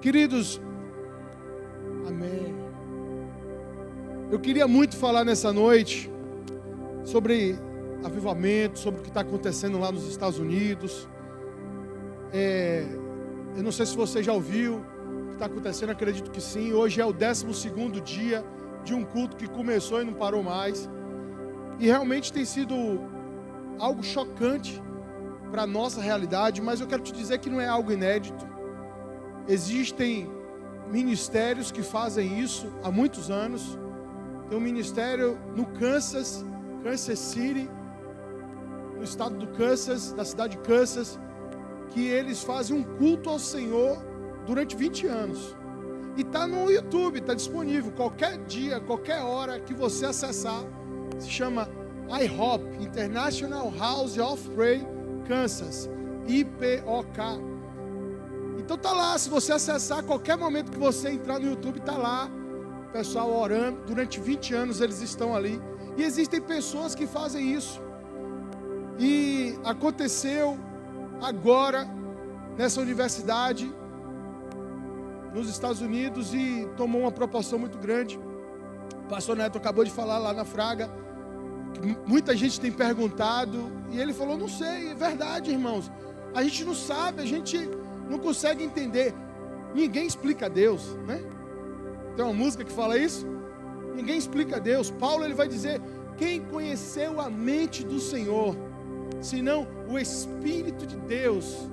Queridos, amém. Eu queria muito falar nessa noite sobre avivamento, sobre o que está acontecendo lá nos Estados Unidos. Eu não sei se você já ouviu o que está acontecendo, acredito que sim. Hoje é o 12º dia de um culto que começou e não parou mais. E realmente tem sido algo chocante para a nossa realidade, mas eu quero te dizer que não é algo inédito. Existem ministérios que fazem isso há muitos anos. Tem um ministério no Kansas City, no estado do Kansas, da cidade de Kansas, que eles fazem um culto ao Senhor durante 20 anos. E está no YouTube, está disponível, qualquer dia, qualquer hora que você acessar. Se chama IHOP, International House of Prayer Kansas, IPOK. Então está lá, se você acessar, qualquer momento que você entrar no YouTube, está lá, o pessoal orando, durante 20 anos eles estão ali. E existem pessoas que fazem isso. E aconteceu agora, nessa universidade, nos Estados Unidos, e tomou uma proporção muito grande. O pastor Neto acabou de falar lá na Fraga, que muita gente tem perguntado, e ele falou, não sei, é verdade, irmãos, a gente não sabe, a gente não consegue entender, ninguém explica Deus, né? Tem uma música que fala isso, ninguém explica Deus. Paulo, ele vai dizer, quem conheceu a mente do Senhor, senão o Espírito de Deus,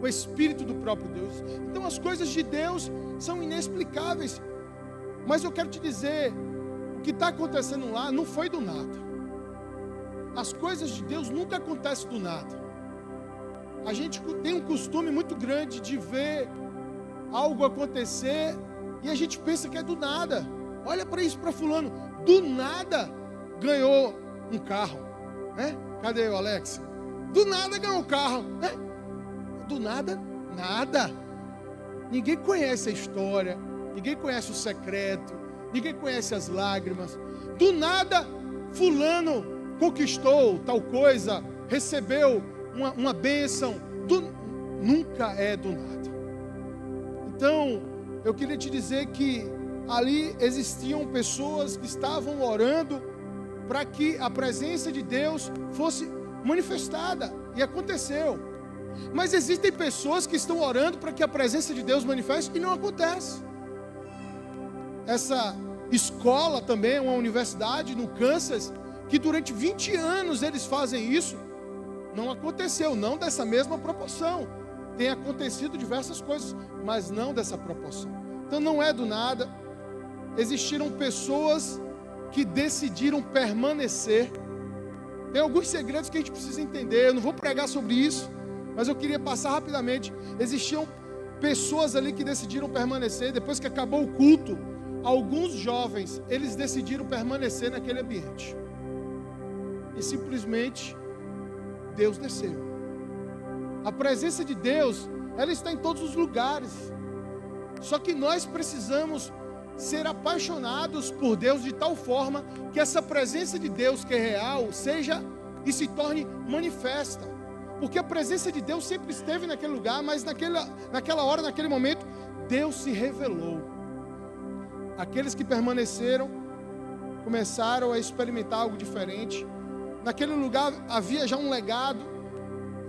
o Espírito do próprio Deus. Então as coisas de Deus são inexplicáveis, mas eu quero te dizer, o que está acontecendo lá não foi do nada. As coisas de Deus nunca acontecem do nada. A gente tem um costume muito grande de ver algo acontecer e a gente pensa que é do nada. Olha para isso, para fulano, do nada ganhou um carro, né? Cadê o Alex? Do nada ganhou um carro, né? Do nada, nada. Ninguém conhece a história, ninguém conhece o secreto, ninguém conhece as lágrimas. Do nada, fulano conquistou tal coisa, recebeu uma bênção. Nunca é do nada. Então, eu queria te dizer que ali existiam pessoas que estavam orando para que a presença de Deus fosse manifestada, e aconteceu. Mas existem pessoas que estão orando para que a presença de Deus manifeste e não acontece. Essa escola também é uma universidade no Kansas, que durante 20 anos eles fazem isso. Não aconteceu, não dessa mesma proporção. Tem acontecido diversas coisas, mas não dessa proporção. Então não é do nada. Existiram pessoas que decidiram permanecer. Tem alguns segredos que a gente precisa entender. Eu não vou pregar sobre isso, mas eu queria passar rapidamente. Existiam pessoas ali que decidiram permanecer. Depois que acabou o culto, alguns jovens, eles decidiram permanecer naquele ambiente. E simplesmente Deus desceu. A presença de Deus, ela está em todos os lugares. Só que nós precisamos ser apaixonados por Deus de tal forma que essa presença de Deus, que é real, seja e se torne manifesta. Porque a presença de Deus sempre esteve naquele lugar, mas naquela hora, naquele momento, Deus se revelou. Aqueles que permaneceram começaram a experimentar algo diferente. Naquele lugar havia já um legado.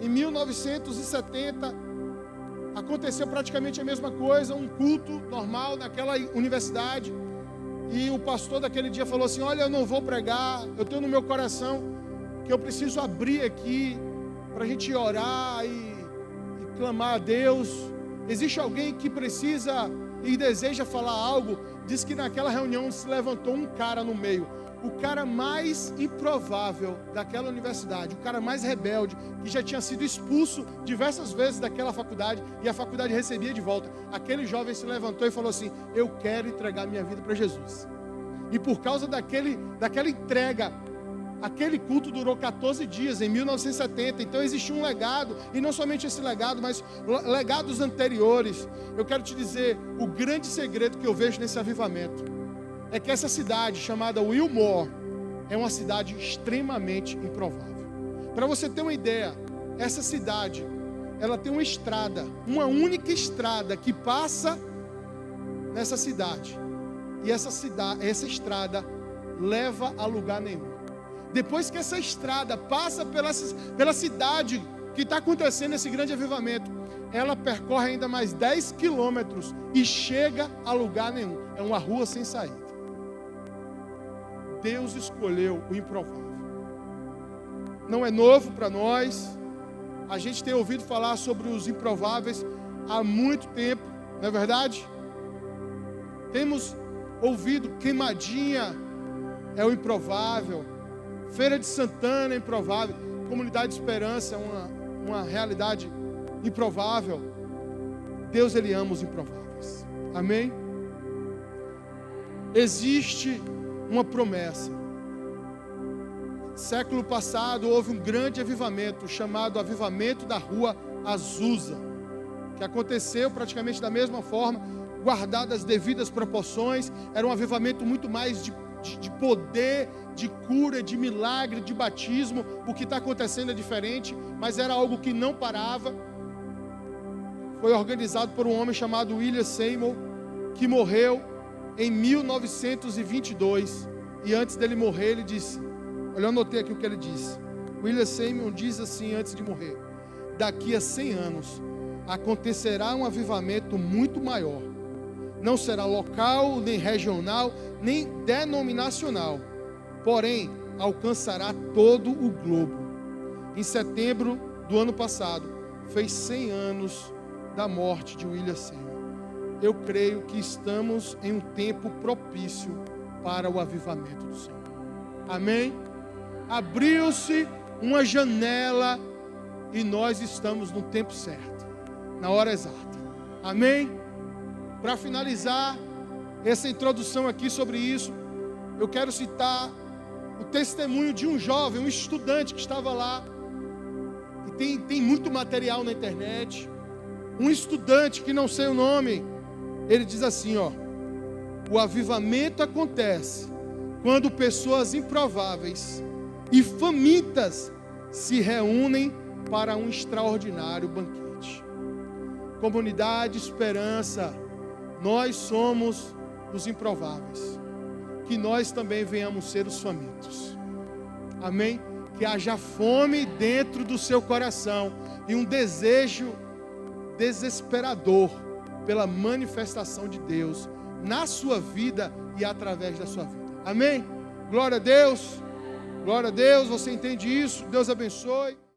Em 1970 aconteceu praticamente a mesma coisa, um culto normal naquela universidade. E o pastor daquele dia falou assim, olha, eu não vou pregar, eu tenho no meu coração que eu preciso abrir aqui para a gente orar e clamar a Deus. Existe alguém que precisa e deseja falar algo? Diz que naquela reunião se levantou um cara no meio, o cara mais improvável daquela universidade, o cara mais rebelde, que já tinha sido expulso diversas vezes daquela faculdade, e a faculdade recebia de volta. Aquele jovem se levantou e falou assim, eu quero entregar minha vida para Jesus. E por causa daquela entrega, aquele culto durou 14 dias, em 1970. Então existia um legado, e não somente esse legado, mas legados anteriores. Eu quero te dizer, o grande segredo que eu vejo nesse avivamento é que essa cidade chamada Wilmore é uma cidade extremamente improvável. Para você ter uma ideia, essa cidade, ela tem uma estrada, uma única estrada que passa nessa cidade. E essa estrada leva a lugar nenhum. Depois que essa estrada passa pela cidade que está acontecendo esse grande avivamento, ela percorre ainda mais 10 quilômetros e chega a lugar nenhum. É uma rua sem saída. Deus escolheu o improvável. Não é novo para nós. A gente tem ouvido falar sobre os improváveis há muito tempo, não é verdade? Temos ouvido Queimadinha é o improvável, Feira de Santana é improvável, Comunidade de Esperança é uma realidade improvável. Deus, Ele ama os improváveis. Amém? Existe uma promessa. Século passado houve um grande avivamento chamado Avivamento da Rua Azusa, que aconteceu praticamente da mesma forma, guardadas as devidas proporções. Era um avivamento muito mais de poder, de cura, de milagre, de batismo. O que está acontecendo é diferente, mas era algo que não parava. Foi organizado por um homem chamado William Seymour, que morreu em 1922. E antes dele morrer, ele disse, olha, eu anotei aqui o que ele disse. William Seymour diz assim antes de morrer: daqui a 100 anos acontecerá um avivamento muito maior. Não será local, nem regional, nem denominacional, porém alcançará todo o globo. Em setembro do ano passado, fez 100 anos da morte de William Seymour. Eu creio que estamos em um tempo propício para o avivamento do Senhor. Amém? Abriu-se uma janela e nós estamos no tempo certo, na hora exata. Amém? Para finalizar essa introdução aqui sobre isso, eu quero citar o testemunho de um jovem, um estudante que estava lá, e tem muito material na internet. Um estudante que não sei o nome, ele diz assim, ó: o avivamento acontece quando pessoas improváveis e famintas se reúnem para um extraordinário banquete. Comunidade Esperança, nós somos os improváveis. Que nós também venhamos ser os famintos. Amém? Que haja fome dentro do seu coração e um desejo desesperador pela manifestação de Deus na sua vida e através da sua vida. Amém? Glória a Deus. Glória a Deus. Você entende isso? Deus abençoe.